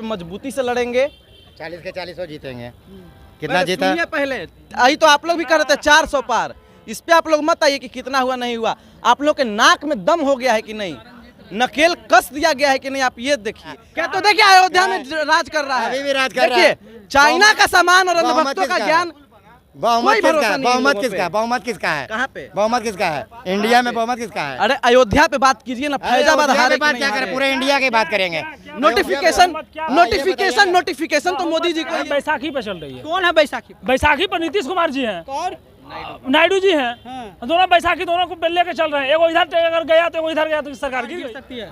पे मजबूती से लड़ेंगे। 40 के 40 जीतेंगे। कितना जीता? सुनिए पहले, अभी तो आप लोग भी कर रहे थे 400 पार। इस पे आप लोग मत आइए कि कितना हुआ नहीं हुआ। आप लोग के नाक में दम हो गया है कि नहीं, नकेल कस दिया गया है कि नहीं, आप ये देखिए। क्या तो देखिए अयोध्या में राज कर रहा है, अभी भी राज कर रहा है। चाइना का सामान और अंधभक्तों का ज्ञान। बहुमत किसका है? कहाँ पे बहुमत किसका है? इंडिया में बहुमत किसका है? अरे अयोध्या पे बात कीजिए ना, फैजाबाद हारे बात क्या करें, पूरे इंडिया की बात करेंगे। नोटिफिकेशन तो मोदी जी को। बैसाखी पे चल रही है। कौन है बैसाखी? बैसाखी पर नीतीश कुमार जी हैं कौन? नायडू जी हैं। दोनों बैसाखी दोनों को लेके चल रहे हैं। एगो इधर अगर गया तो इधर गया तो सरकार गिर सकती है।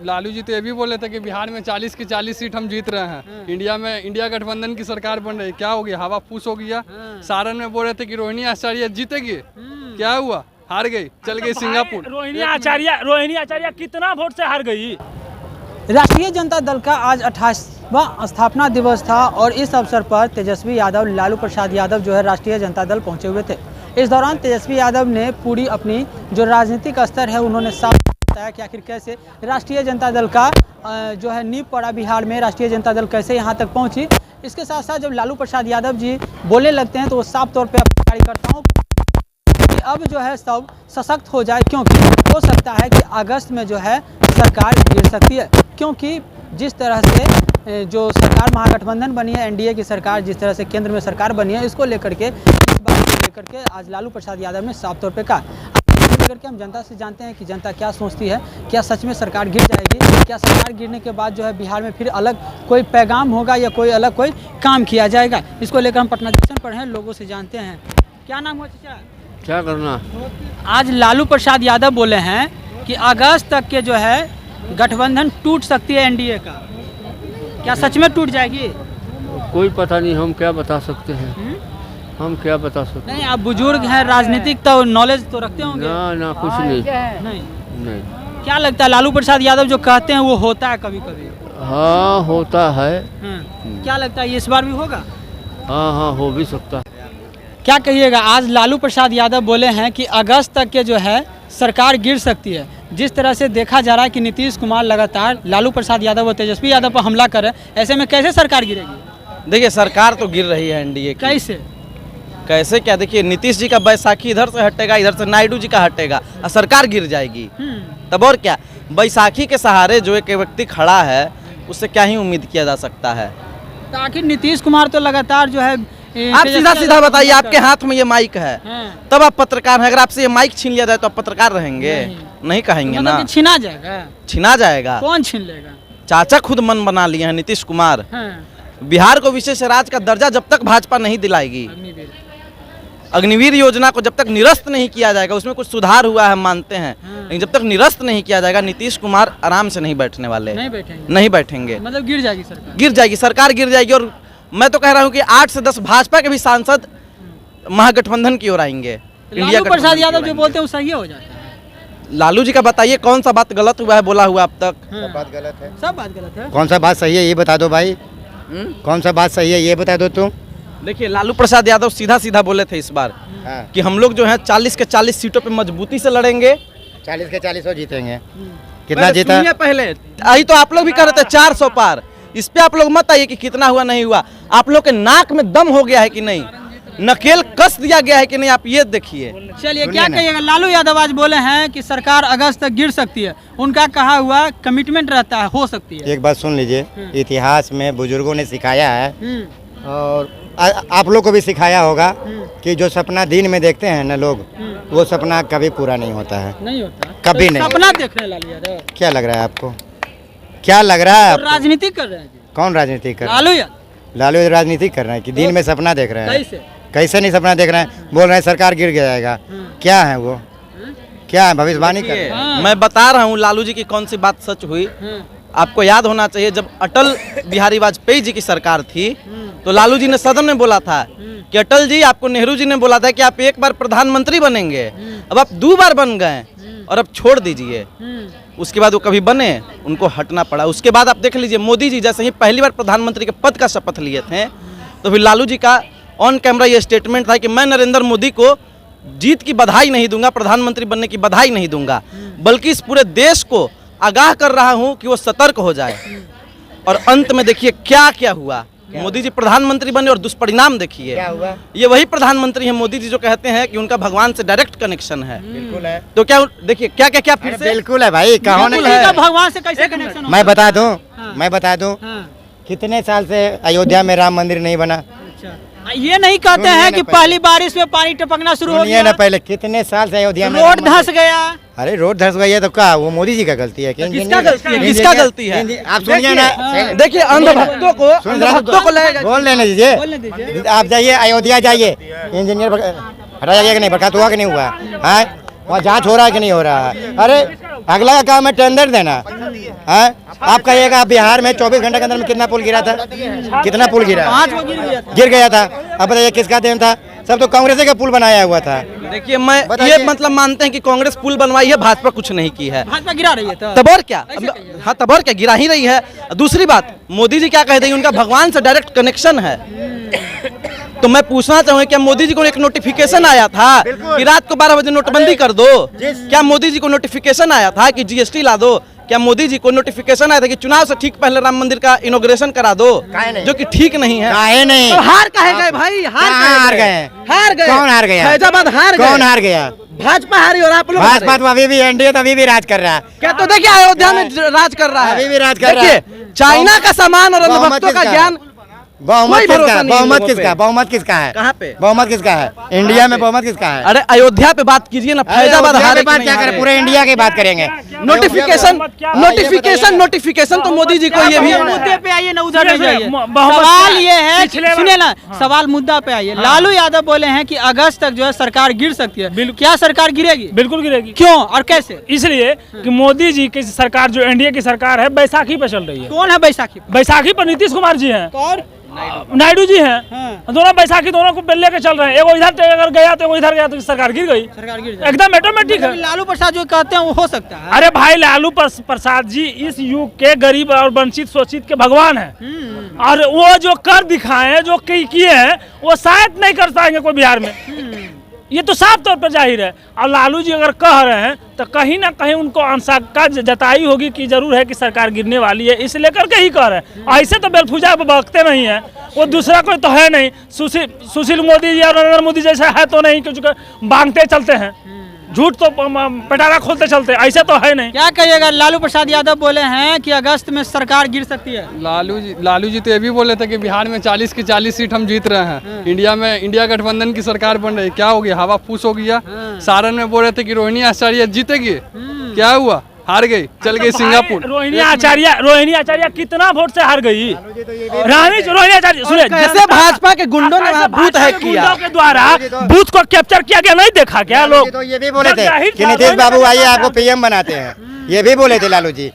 लालू जी तो ये भी बोले थे कि बिहार में 40 की 40 सीट हम जीत रहे हैं। इंडिया गठबंधन की सरकार बन रही। क्या हो गया? हवा फूस हो गया। सारण में बोल रहे थे कि रोहिणी आचार्य जीतेगी, क्या हुआ? हार गई, चल गई सिंगापुर। रोहिणी आचार्य कितना वोट से हार गई। राष्ट्रीय जनता दल का आज 28वां स्थापना दिवस था और इस अवसर पर तेजस्वी यादव, लालू प्रसाद यादव जो है राष्ट्रीय जनता दल पहुंचे हुए थे। इस दौरान तेजस्वी यादव ने पूरी अपनी जो राजनीतिक स्तर है उन्होंने साफ बताया कि आखिर कैसे राष्ट्रीय जनता दल का जो है नींव पड़ा बिहार में, राष्ट्रीय जनता दल कैसे यहाँ तक पहुँची। इसके साथ साथ जब लालू प्रसाद यादव जी बोलने लगते हैं तो वो साफ तौर पर अपने कार्यकर्ताओं अब जो है सब सशक्त हो जाए, क्योंकि हो सकता है कि अगस्त में जो है सरकार गिर सकती है। क्योंकि जिस तरह से जो सरकार महागठबंधन बनी है, एनडीए की सरकार, जिस तरह से केंद्र में सरकार बनी है, इसको लेकर के, इस बात को लेकर के आज लालू प्रसाद यादव ने साफ तौर पे कहा। इसको लेकर के हम जनता से जानते हैं कि जनता क्या सोचती है, क्या सच में सरकार गिर जाएगी, क्या सरकार गिरने के बाद जो है बिहार में फिर अलग कोई पैगाम होगा या कोई अलग कोई काम किया जाएगा। इसको लेकर हम पटना जंक्शन पर हैं, लोगों से जानते हैं। क्या नाम हुआ चाचा? क्या करना? आज लालू प्रसाद यादव बोले हैं कि अगस्त तक के जो है गठबंधन टूट सकती है एनडीए का। क्या सच में टूट जाएगी? कोई पता नहीं, हम क्या बता सकते हैं। हम क्या बता सकते हैं? नहीं, आप बुजुर्ग हैं, राजनीतिक तो नॉलेज तो रखते होंगे। ना कुछ नहीं। नहीं। क्या लगता है लालू प्रसाद यादव जो कहते हैं वो होता है कभी कभी? हाँ होता है। क्या लगता है इस बार भी होगा? हाँ हो भी सकता है। क्या कहिएगा? आज लालू प्रसाद यादव बोले हैं कि अगस्त तक के जो है सरकार गिर सकती है। जिस तरह से देखा जा रहा है कि नीतीश कुमार लगातार लालू प्रसाद यादव और तेजस्वी यादव पर हमला कर रहे हैं, ऐसे में कैसे सरकार गिरेगी? देखिए सरकार तो गिर रही है एनडीए की। कैसे क्या? देखिए नीतीश जी का बैसाखी इधर से हटेगा, इधर से नायडू जी का हटेगा और सरकार गिर जाएगी। तब और क्या? बैसाखी के सहारे जो एक व्यक्ति खड़ा है उससे क्या ही उम्मीद किया जा सकता है? तो आखिर नीतीश कुमार तो लगातार जो है, आप सीधा बताइए, आपके हाथ में ये माइक है, तब आप पत्रकार हैं। अगर आपसे ये माइक छीन लिया जाए तो आप पत्रकार रहेंगे? नहीं कहेंगे तो ना। छीना जाएगा। छीना जाएगा? कौन छीन लेगा? चाचा खुद मन बना लिए हैं नीतीश कुमार। बिहार को विशेष राज्य का दर्जा जब तक भाजपा नहीं दिलाएगी, अग्निवीर योजना को जब तक निरस्त नहीं किया जाएगा, उसमें कुछ सुधार हुआ है मानते हैं, लेकिन जब तक निरस्त नहीं किया जाएगा नीतीश कुमार आराम से नहीं बैठने वाले। नहीं बैठेंगे। मतलब गिर जाएगी सरकार? गिर जाएगी सरकार, गिर जाएगी। और मैं तो कह रहा हूँ कि 8 से 10 भाजपा के भी सांसद महागठबंधन की ओर आएंगे। लालू प्रसाद यादव जो बोलते हैं वो सही हो जाता है। लालू जी का बताइए कौन सा बात गलत हुआ है, बोला हुआ अब तक? सब बात गलत है। सब बात गलत है। कौन सा बात सही है ये बता दो भाई। कौन सा बात सही है ये बता दो तुम। देखिए लालू प्रसाद यादव सीधा बोले थे इस बार कि हम लोग जो है 40 के 40 सीटों पे मजबूती से लड़ेंगे। 40 के 40 जीतेंगे। कितना जीता? सुनिए पहले, अभी तो आप लोग भी कर रहे थे 400 पार। इस पे आप लोग मत आइए कि कितना हुआ नहीं हुआ। आप लोग के नाक में दम हो गया है कि नहीं, नकेल कस दिया गया है कि नहीं, आप ये देखिए। चलिए क्या कहिएगा? लालू यादव आज बोले हैं कि सरकार अगस्त तक गिर सकती है। उनका कहा हुआ कमिटमेंट रहता है, हो सकती है। एक बात सुन लीजिए, इतिहास में बुजुर्गों ने सिखाया है और आप लोग को भी सिखाया होगा कि जो सपना दिन में देखते हैं ना लोग, वो सपना कभी पूरा नहीं होता है। नहीं होता कभी तो नहीं। सपना देख रहे हैं लालू यादव? क्या लग रहा है आपको? क्या लग रहा है? राजनीति कर रहे हैं। कौन राजनीति कर? लालू यादव। लालू राजनीति कर रहे हैं कि दिन में सपना देख रहे हैं? कैसे नहीं सपना देख रहे हैं? बोल रहे हैं सरकार गिर जाएगा। क्या है वो? क्या है? भविष्यवाणी कर रहे हैं। मैं बता रहा हूँ लालू जी की कौन सी बात सच हुई। आपको याद होना चाहिए, जब अटल बिहारी वाजपेयी जी की सरकार थी तो लालू जी ने सदन में बोला था कि अटल जी, आपको नेहरू जी ने बोला था कि आप एक बार प्रधानमंत्री बनेंगे, अब आप 2 बार बन गए और अब छोड़ दीजिए। उसके बाद वो कभी बने, उनको हटना पड़ा। उसके बाद आप देख लीजिए, मोदी जी जैसे ही पहली बार प्रधानमंत्री के पद का शपथ लिए थे तो फिर लालू जी का ऑन कैमरा ये स्टेटमेंट था कि मैं नरेंद्र मोदी को जीत की बधाई नहीं दूंगा, प्रधानमंत्री बनने की बधाई नहीं दूंगा, बल्कि इस पूरे देश को आगाह कर रहा हूं कि वो सतर्क हो जाए। और अंत में देखिए क्या क्या हुआ। मोदी जी प्रधानमंत्री बने और दुष्परिणाम देखिए। क्या हुआ? ये वही प्रधानमंत्री हैं मोदी जी जो कहते हैं कि उनका भगवान से डायरेक्ट कनेक्शन है। बिल्कुल है। तो क्या देखिए क्या क्या क्या फिर से बिल्कुल है भाई, कहो मोदी ना। जी का भगवान से कैसे कनेक्शन मैं बता दूं, हाँ। मैं बता दूं, हाँ। कितने साल से अयोध्या में राम मंदिर नहीं बना? ये नहीं कहते सुनिए हैं ना कि पहले। पहली बारिश में पानी टपकना शुरू हो सुनिए गया, ना पहले, कितने साल से अयोध्या में रोड राम धंस मंदिर- गया। अरे रोड धंस गई है तो क्या वो मोदी जी का गलती है? किसका गलती है? किसका गलती है? आप सुनिए ना, देखिए अंधभक्तों को अंधभक्तों को लगेगा बोल लेने बोलने दीजिए। दीजिए। आप जाइए अयोध्या जाइए, इंजीनियर हटाया गया कि नहीं, बरखास्त हुआ कि नहीं हुआ है? वहाँ जांच हो रहा है कि नहीं हो रहा है? अरे अगला का काम है टेंडर देना है। आप कहिएगा बिहार में 24 घंटे के अंदर में कितना पुल गिरा था? कितना पुल गिरा? 5 वो गिर गया था। गिर गया था। अब बताइए किसका देन था? सब तो कांग्रेस का पुल बनाया हुआ था। देखिए मैं बताइए। ये मतलब मानते हैं कि कांग्रेस पुल बनवाई है, भाजपा कुछ नहीं की है। भाजपा गिरा रही है तो तब और क्या? हाँ तब और क्या, गिरा ही रही है। दूसरी बात, मोदी जी क्या कहते हैं उनका भगवान से डायरेक्ट कनेक्शन है। तो मैं पूछना चाहूँगा क्या मोदी जी को एक नोटिफिकेशन आया था कि रात को 12 बजे नोटबंदी कर दो? क्या मोदी जी को नोटिफिकेशन आया था कि जीएसटी ला दो? क्या मोदी जी को नोटिफिकेशन आया था कि चुनाव से ठीक पहले राम मंदिर का इनॉग्रेशन करा दो? काहे नहीं? जो कि ठीक नहीं है। काहे नहीं? तो हार काहे गए भाई? हार गए। हार गए। कौन हार गया? फैजाबाद हार गए। कौन हार गया? भाजपा हारी और आप लोग भाजपा हारे। तो अभी भी एनडीए तो अभी भी राज कर रहा है। क्या तो देखिए अयोध्या में राज कर रहा है। अभी भी राज कर रहा है। देखिए चाइना का सामान और बहुमत अंधभक्तों का किसका? ज्ञान बहुमत कोई भरोसा किसका? नहीं इन बहुमत लोगों किसका? पे। बहुमत किसका है? कहाँ पे? बहुमत किसका है? इंडिया में बहुमत किसका है? अरे अयोध्या पे बात कीजिए ना, अरे फैजाबाद अयोध्या हारे की बात क्या करें, पूरे इंडिया की बात करेंगे। नोटिफिकेशन तो मोदी जी को ये भी ये मुद्दे पे आइए ना, उधर नहीं जैसे जाइए। बहुमत सवाल क्या- ये है कि पिछले बार- सुनिए ना, सवाल मुद्दा पे आइए। लालू यादव बोले हैं कि अगस्त तक जो है सरकार गिर सकती है। क्या सरकार गिरेगी? बिल्कुल गिरेगी। क्यों और कैसे? इसलिए कि मोदी जी की सरकार जो एनडीए की सरकार है बैसाखी पे चल रही है। कौन है बैसाखी? बैसाखी पर नीतीश कुमार जी हैं, और नायडू जी हैं, दोनों बैसाखी दोनों को लेके चल रहे हैं। एगो इधर अगर गया तो एगो इधर गया तो सरकार गिर गई, सरकार गिर जाएगी। एकदम ऑटोमेटिक है। लालू प्रसाद जो कहते हैं वो हो सकता है। अरे भाई लालू प्रसाद जी इस युग के गरीब और वंचित शोषित के भगवान हैं, और वो जो कर दिखाए हैं, जो किए हैं, वो शायद नहीं कर पाएंगे कोई बिहार में। ये तो साफ तौर पर जाहिर है। और लालू जी अगर कह रहे हैं तो कहीं ना कहीं उनको आशंका जताई होगी कि जरूर है कि सरकार गिरने वाली है, इस लेकर के ही कह रहे हैं। ऐसे तो बेलफुजा बकते नहीं है, वो दूसरा कोई तो है नहीं। सुशील मोदी जी और नरेंद्र मोदी जैसा है तो नहीं, कुछ बांगते चलते हैं, झूठ तो पटारा खोलते चलते, ऐसे तो है नहीं। क्या कहिएगा? लालू प्रसाद यादव बोले हैं कि अगस्त में सरकार गिर सकती है। लालू जी तो ये भी बोले थे कि बिहार में 40 की 40 सीट हम जीत रहे हैं। इंडिया गठबंधन की सरकार बन रही, क्या हो गया? हवा फूस हो गया। सारण में बोल रहे थे कि रोहिणी आचार्य जीतेगी, क्या हुआ? हार गई, चल गई सिंगापुर। रोहिणी आचार्य कितना वोट से हार गई? रोहिणी आचार्य सुनिए, कैसे भाजपा के गुंडों ने वहाँ बूथ हैक किया? गुंडों के द्वारा बूथ को कैप्चर किया गया, नहीं देखा क्या लोग? तो ये भी बोले थे जाहिर कि था, नीतीश रोहिणी बाबू आइए आचार्य आपको पीएम बनाते हैं, ये भी बोले थे लालू जी।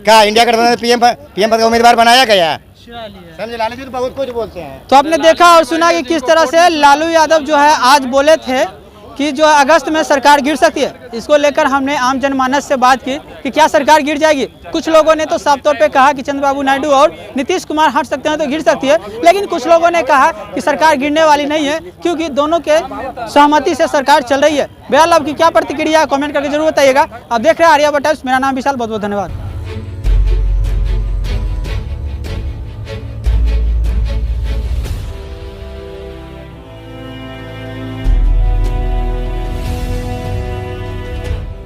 क्या इंडिया गठबंधन पीएम पद का उम्मीदवार बनाया गया? समझे, लालू जी तो बहुत कुछ बोलते हैं। तो आपने देखा और सुना कि किस तरह से लालू यादव जो है आज बोले थे कि जो अगस्त में सरकार गिर सकती है। इसको लेकर हमने आम जनमानस से बात की कि क्या सरकार गिर जाएगी। कुछ लोगों ने तो साफ तौर पे कहा कि चंद्रबाबू नायडू और नीतीश कुमार हट सकते हैं तो गिर सकती है, लेकिन कुछ लोगों ने कहा कि सरकार गिरने वाली नहीं है क्योंकि दोनों के सहमति से सरकार चल रही है। बहरहाल आपकी क्या प्रतिक्रिया है कमेंट करके जरूर बताइएगा। आप देख रहे हैं आर्यावर्त टाइम्स, मेरा नाम विशाल, बहुत बहुत धन्यवाद।